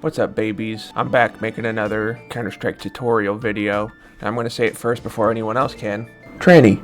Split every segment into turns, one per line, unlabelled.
What's up, babies? I'm back making another Counter-Strike tutorial video. I'm going to say it first before anyone else can. Tranny!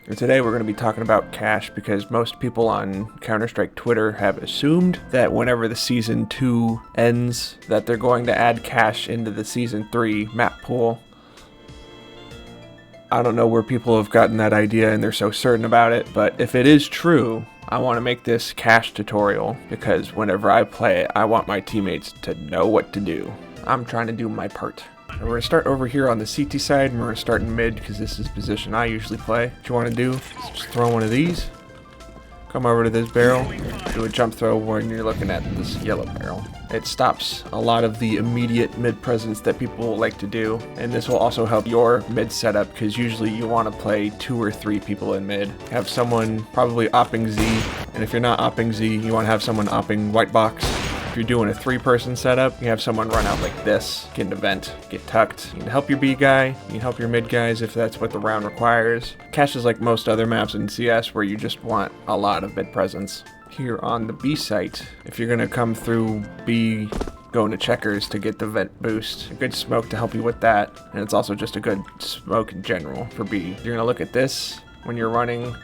And today we're going to be talking about cache because most people on Counter-Strike Twitter have assumed that whenever the Season 2 ends that they're going to add cache into the Season 3 map pool. I don't know where people have gotten that idea and they're so certain about it, but if it is true, I want to make this cache tutorial because whenever I play it, I want my teammates to know what to do. I'm trying to do my part. And we're going to start over here on the CT side, and we're going to start in mid because this is the position I usually play. What you want to do is just throw one of these, come over to this barrel, do a jump throw when you're looking at this yellow barrel. It stops a lot of the immediate mid presence that people like to do, and this will also help your mid setup because usually you want to play 2 or 3 people in mid. Have someone probably opping Z, and if you're not opping Z, you want to have someone opping white box. If you're doing a 3-person setup, you have someone run out like this, get an event, get tucked. You can help your B guy, you can help your mid guys if that's what the round requires. Cache is like most other maps in CS where you just want a lot of mid presence. Here on the B site, if you're gonna come through B, going to checkers to get the vent boost, a good smoke to help you with that, and it's also just a good smoke in general for B. You're gonna look at this when you're running,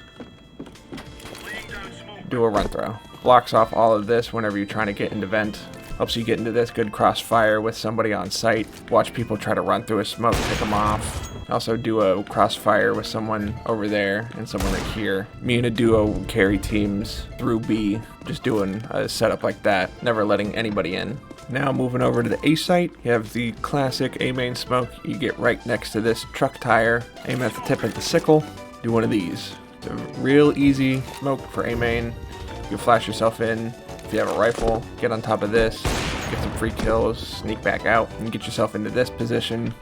do a run throw. Blocks off all of this whenever you're trying to get into vent. Helps you get into this good crossfire with somebody on site. Watch people try to run through a smoke, pick them off. Also do a crossfire with someone over there and someone right here. Me and a duo carry teams through B, just doing a setup like that, never letting anybody in. Now moving over to the A site, you have the classic A main smoke. You get right next to this truck tire, aim at the tip of the sickle, do one of these. It's a real easy smoke for A main. You can flash yourself in. If you have a rifle, get on top of this, get some free kills, sneak back out, and get yourself into this position.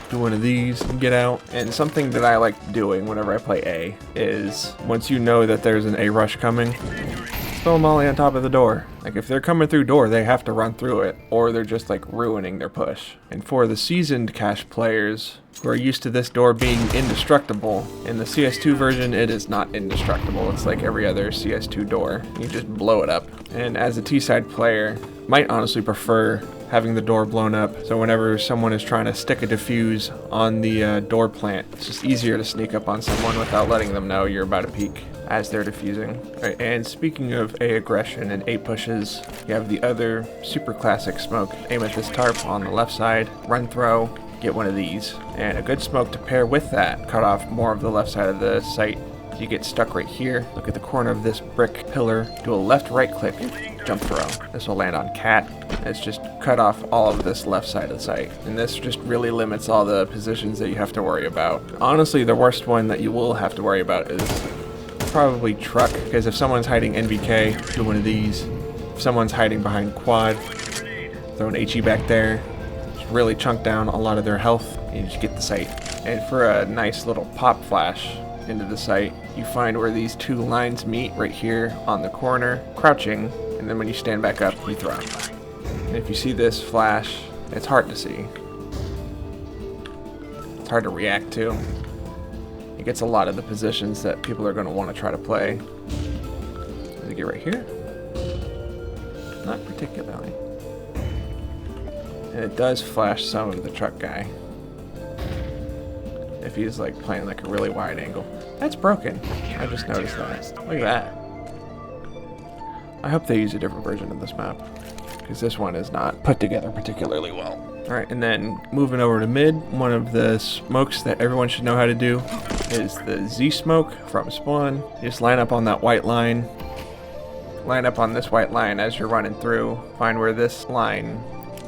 Do one of these and get out. And something that I like doing whenever I play A is once you know that there's an A rush coming, throw them all on top of the door. Like if they're coming through door, they have to run through it, or they're just like ruining their push. And for the seasoned cache players who are used to this door being indestructible, in the CS2 version it is not indestructible. It's like every other CS2 door. You just blow it up. And as a T-side player, might honestly prefer having the door blown up, so whenever someone is trying to stick a defuse on the door plant, it's just easier to sneak up on someone without letting them know you're about to peek as they're defusing. Right, and speaking of A aggression and A pushes, you have the other super classic smoke. Aim at this tarp on the left side, run throw, get one of these. And a good smoke to pair with that, cut off more of the left side of the site. You get stuck right here, look at the corner of this brick pillar, do a left-right click, jump throw. This will land on cat. It's just cut off all of this left side of the site. And this just really limits all the positions that you have to worry about. Honestly, the worst one that you will have to worry about is probably truck, because if someone's hiding NVK, do one of these. If someone's hiding behind quad, throw an HE back there. Just really chunk down a lot of their health, and you just get the site. And for a nice little pop flash into the site, you find where these 2 lines meet right here on the corner, crouching, and then when you stand back up, you throw. And if you see this flash, it's hard to see. It's hard to react to. It gets a lot of the positions that people are going to want to try to play. Does it get right here? Not particularly. And it does flash some of the truck guy. If he's like playing like a really wide angle. That's broken. I just noticed that. Look at that. I hope they use a different version of this map, because this one is not put together particularly well. Alright, and then moving over to mid, one of the smokes that everyone should know how to do is the Z smoke from spawn. You just line up on that white line. Line up on this white line as you're running through. Find where this line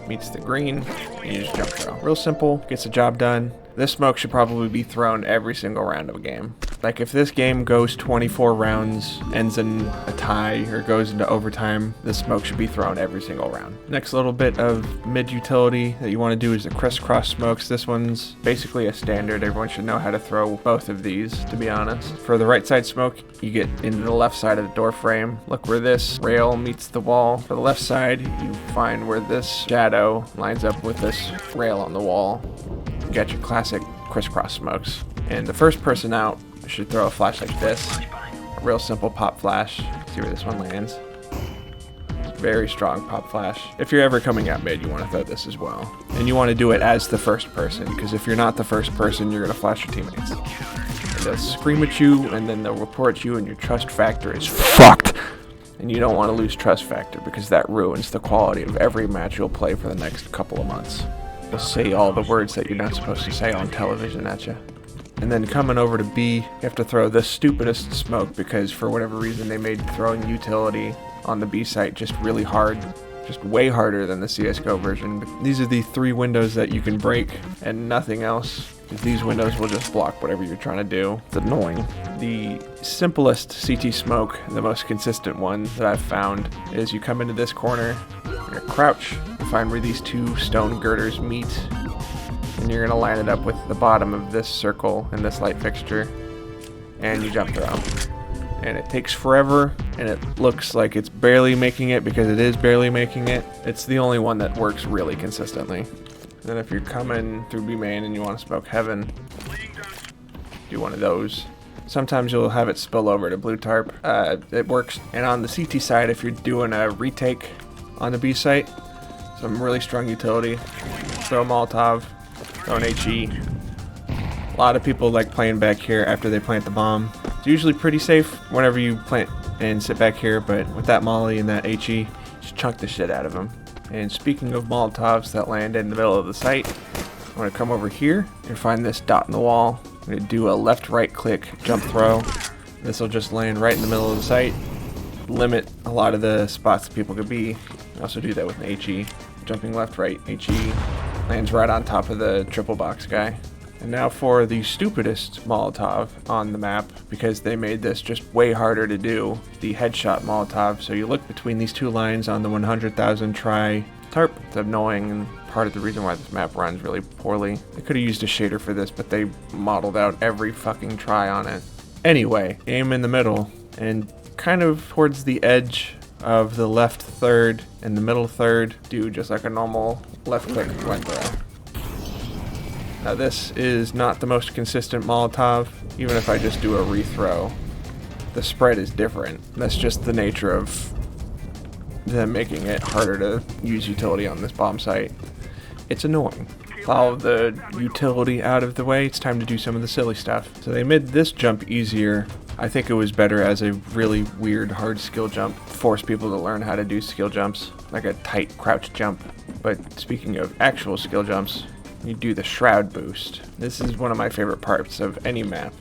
meets the green, and you just jump throw. Real simple, gets the job done. This smoke should probably be thrown every single round of a game. Like if this game goes 24 rounds, ends in a tie, or goes into overtime, this smoke should be thrown every single round. Next little bit of mid utility that you want to do is the crisscross smokes. This one's basically a standard. Everyone should know how to throw both of these, to be honest. For the right side smoke, you get into the left side of the door frame. Look where this rail meets the wall. For the left side, you find where this shadow lines up with this rail on the wall. You got your classic crisscross smokes. And the first person out should throw a flash like this. A real simple pop flash. See where this one lands. Very strong pop flash. If you're ever coming out mid, you want to throw this as well. And you want to do it as the first person, because if you're not the first person, you're going to flash your teammates. And they'll scream at you, and then they'll report you, and your trust factor is fucked. And you don't want to lose trust factor, because that ruins the quality of every match you'll play for the next couple of months. You'll say all the words that you're not supposed to say on television at you. And then coming over to B, you have to throw the stupidest smoke, because for whatever reason they made throwing utility on the B site just really hard. Just way harder than the CSGO version. But these are the 3 windows that you can break and nothing else. These windows will just block whatever you're trying to do. It's annoying. The simplest CT smoke, the most consistent one that I've found, is you come into this corner, you're gonna crouch, and find where these 2 stone girders meet, and you're gonna line it up with the bottom of this circle and this light fixture, and you jump throw. And it takes forever, and it looks like it's barely making it because it is barely making it. It's the only one that works really consistently. Then if you're coming through B main and you want to smoke heaven, do one of those. Sometimes you'll have it spill over to blue tarp. It works. And on the CT side, if you're doing a retake on the B site, some really strong utility. Throw Molotov, throw an HE. A lot of people like playing back here after they plant the bomb. It's usually pretty safe whenever you plant and sit back here, but with that molly and that HE, just chunk the shit out of them. And speaking of Molotovs that land in the middle of the site, I'm going to come over here and find this dot in the wall. I'm going to do a left-right click jump throw. This will just land right in the middle of the site, limit a lot of the spots that people could be. Also do that with an HE. Jumping left-right, HE, lands right on top of the triple box guy. And now for the stupidest Molotov on the map, because they made this just way harder to do, the headshot Molotov. So you look between these 2 lines on the 100,000 try tarp. It's annoying and part of the reason why this map runs really poorly. They could have used a shader for this, but they modeled out every fucking try on it. Anyway, aim in the middle and kind of towards the edge of the left third and the middle third, do just like a normal left click went throw. Now this is not the most consistent Molotov. Even if I just do a rethrow, the spread is different. That's just the nature of them making it harder to use utility on this bomb site. It's annoying. With all of the utility out of the way, it's time to do some of the silly stuff. So they made this jump easier. I think it was better as a really weird hard skill jump. Force people to learn how to do skill jumps, like a tight crouch jump. But speaking of actual skill jumps, you do the shroud boost. This is one of my favorite parts of any map,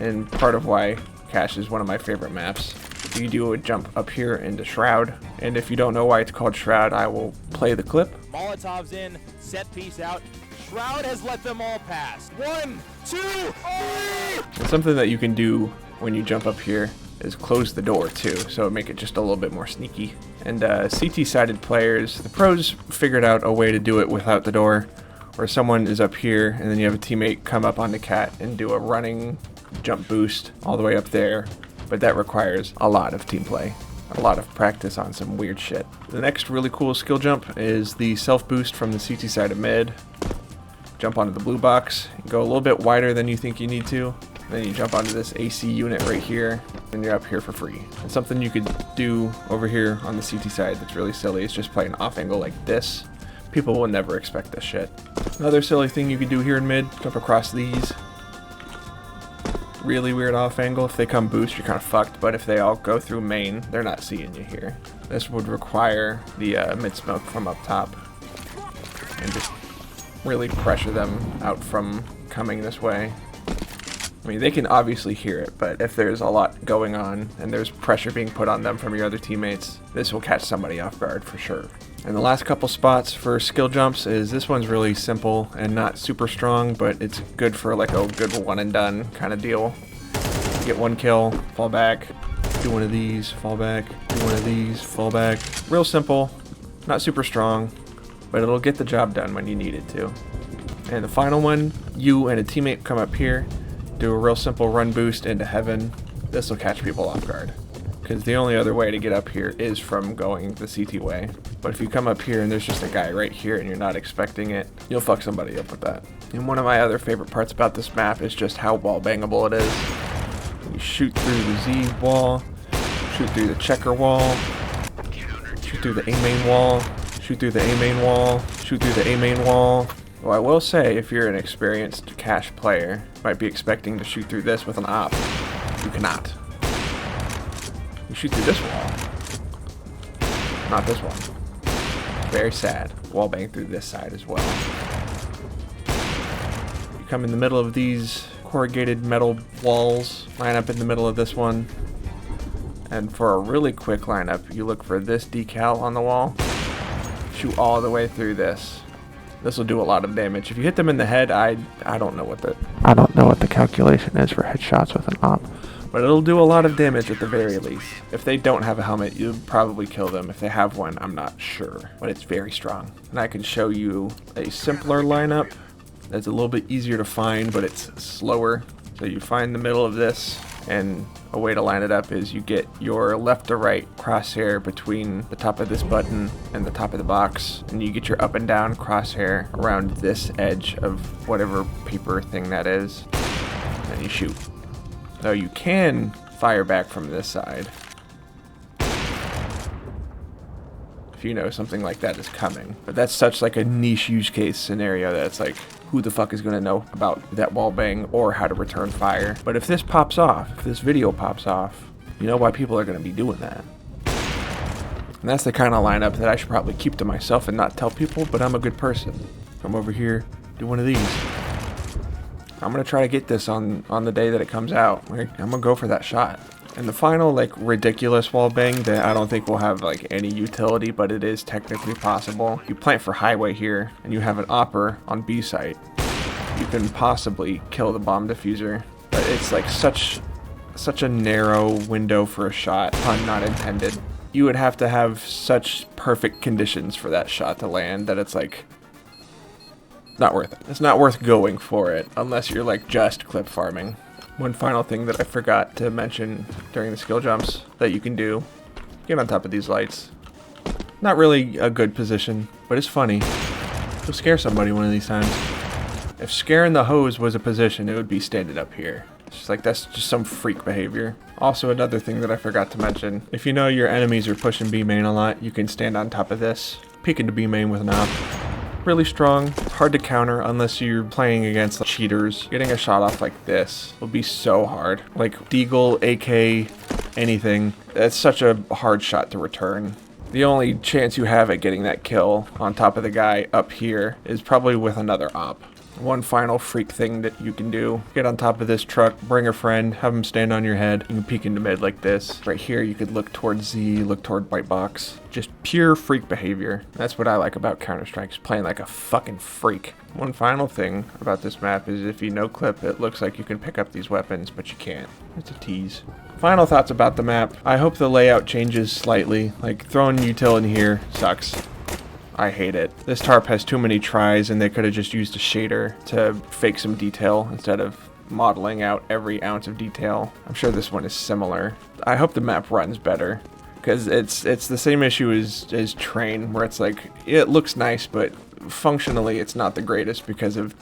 and part of why Cache is one of my favorite maps. You do a jump up here into shroud, and if you don't know why it's called shroud, I will play the clip.
Molotov's in, set piece out. Shroud has let them all pass. 1, 2, 3!
Something that you can do when you jump up here is close the door too, so make it just a little bit more sneaky. And CT-sided players, the pros figured out a way to do it without the door, where someone is up here and then you have a teammate come up on the cat and do a running jump boost all the way up there, but that requires a lot of team play, a lot of practice on some weird shit. The next really cool skill jump is the self boost from the CT side of mid. Jump onto the blue box, go a little bit wider than you think you need to, then you jump onto this AC unit right here, and you're up here for free. And something you could do over here on the CT side that's really silly is just play an off angle like this. People will never expect this shit. Another silly thing you could do here in mid, jump across these. Really weird off angle. If they come boost, you're kind of fucked, but if they all go through main, they're not seeing you here. This would require the mid smoke from up top, and just really pressure them out from coming this way. I mean, they can obviously hear it, but if there's a lot going on and there's pressure being put on them from your other teammates, this will catch somebody off guard for sure. And the last couple spots for skill jumps is this one's really simple and not super strong, but it's good for like a good one and done kind of deal. Get 1 kill, fall back, do one of these, fall back, do one of these, fall back. Real simple, not super strong, but it'll get the job done when you need it to. And the final one, you and a teammate come up here, do a real simple run boost into heaven. This will catch people off guard, because the only other way to get up here is from going the CT way. But if you come up here and there's just a guy right here and you're not expecting it, you'll fuck somebody up with that. And one of my other favorite parts about this map is just how wall bangable it is. You shoot through the Z wall, shoot through the checker wall, Shoot through the A main wall. Shoot through the A main wall. Shoot through the A main wall. Well, I will say, if you're an experienced cash player, you might be expecting to shoot through this with an op. You cannot. You shoot through this wall. Not this one. Very sad. Wallbang through this side as well. You come in the middle of these corrugated metal walls, line up in the middle of this one, and for a really quick lineup, you look for this decal on the wall, shoot all the way through this. This will do a lot of damage. If you hit them in the head, I don't know what the calculation is for headshots with an op, but it'll do a lot of damage at the very least. If they don't have a helmet, you'll probably kill them. If they have one, I'm not sure, but it's very strong. And I can show you a simpler lineup that's a little bit easier to find, but it's slower. So you find the middle of this, and a way to line it up is you get your left to right crosshair between the top of this button and the top of the box, and you get your up and down crosshair around this edge of whatever paper thing that is, and you shoot. Now you can fire back from this side if you know something like that is coming, but that's such like a niche use case scenario that it's like, who the fuck is going to know about that wallbang or how to return fire? But if this pops off, if this video pops off, you know why people are going to be doing that. And that's the kind of lineup that I should probably keep to myself and not tell people, but I'm a good person. Come over here, do one of these. I'm going to try to get this on the day that it comes out. I'm going to go for that shot. And the final, like, ridiculous wallbang that I don't think will have, like, any utility, but it is technically possible. You plant for highway here, and you have an opper on B site. You can possibly kill the bomb diffuser, but it's, like, such a narrow window for a shot, pun not intended. You would have to have such perfect conditions for that shot to land that it's, like, not worth it. It's not worth going for it, unless you're, like, just clip farming. One final thing that I forgot to mention during the skill jumps that you can do, get on top of these lights. Not really a good position, but it's funny. You'll scare somebody one of these times. If scaring the hose was a position, it would be standing up here. It's just like, that's just some freak behavior. Also, another thing that I forgot to mention, if you know your enemies are pushing B main a lot, you can stand on top of this, peek into B main with an op. Really strong, hard to counter unless you're playing against cheaters. Getting a shot off like this will be so hard. Like Deagle, AK, anything. It's such a hard shot to return. The only chance you have at getting that kill on top of the guy up here is probably with another op. One final freak thing that you can do, get on top of this truck, bring a friend, have him stand on your head, you can peek into mid like this. Right here you could look towards Z, look toward white box. Just pure freak behavior. That's what I like about Counter-Strike, playing like a fucking freak. One final thing about this map is if you no clip, it looks like you can pick up these weapons, but you can't. It's a tease. Final thoughts about the map. I hope the layout changes slightly, like throwing util in here sucks. I hate it. This tarp has too many tries and they could have just used a shader to fake some detail instead of modeling out every ounce of detail. I'm sure this one is similar. I hope the map runs better because it's the same issue as Train, where it's like, it looks nice, but functionally it's not the greatest because of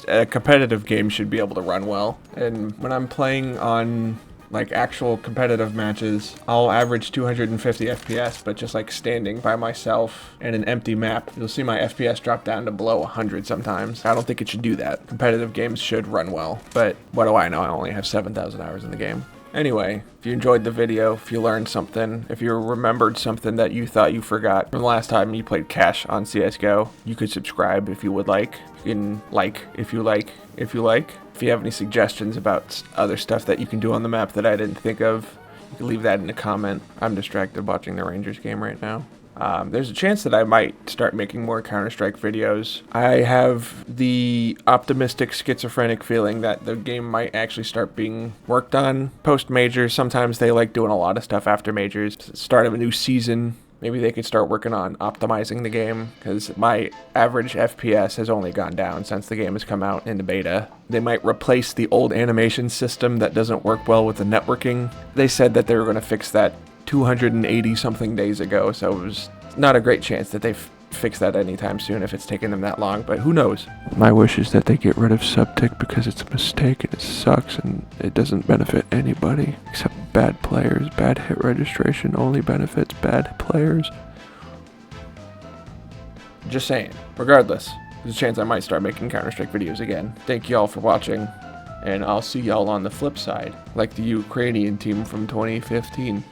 a competitive game should be able to run well. And when I'm playing on like actual competitive matches, I'll average 250 FPS, but just like standing by myself in an empty map, you'll see my FPS drop down to below 100 sometimes. I don't think it should do that. Competitive games should run well, but what do I know? I only have 7,000 hours in the game. Anyway, if you enjoyed the video, if you learned something, if you remembered something that you thought you forgot from the last time you played Cash on CSGO, you could subscribe if you would like. You can like if you like. If you have any suggestions about other stuff that you can do on the map that I didn't think of, you can leave that in a comment. I'm distracted watching the Rangers game right now. There's a chance that I might start making more Counter-Strike videos. I have the optimistic schizophrenic feeling that the game might actually start being worked on post-majors. Sometimes they like doing a lot of stuff after majors. Start of a new season, maybe they could start working on optimizing the game, because my average FPS has only gone down since the game has come out into beta. They might replace the old animation system that doesn't work well with the networking. They said that they were going to fix that 280 something days ago, so it was not a great chance that they fix that anytime soon if it's taking them that long, but who knows. My wish is that they get rid of subtick because it's a mistake and it sucks and it doesn't benefit anybody except bad players. Bad hit registration only benefits bad players. Just saying. Regardless, there's a chance I might start making Counter-Strike videos again. Thank y'all for watching, and I'll see y'all on the flip side, like the Ukrainian team from 2015.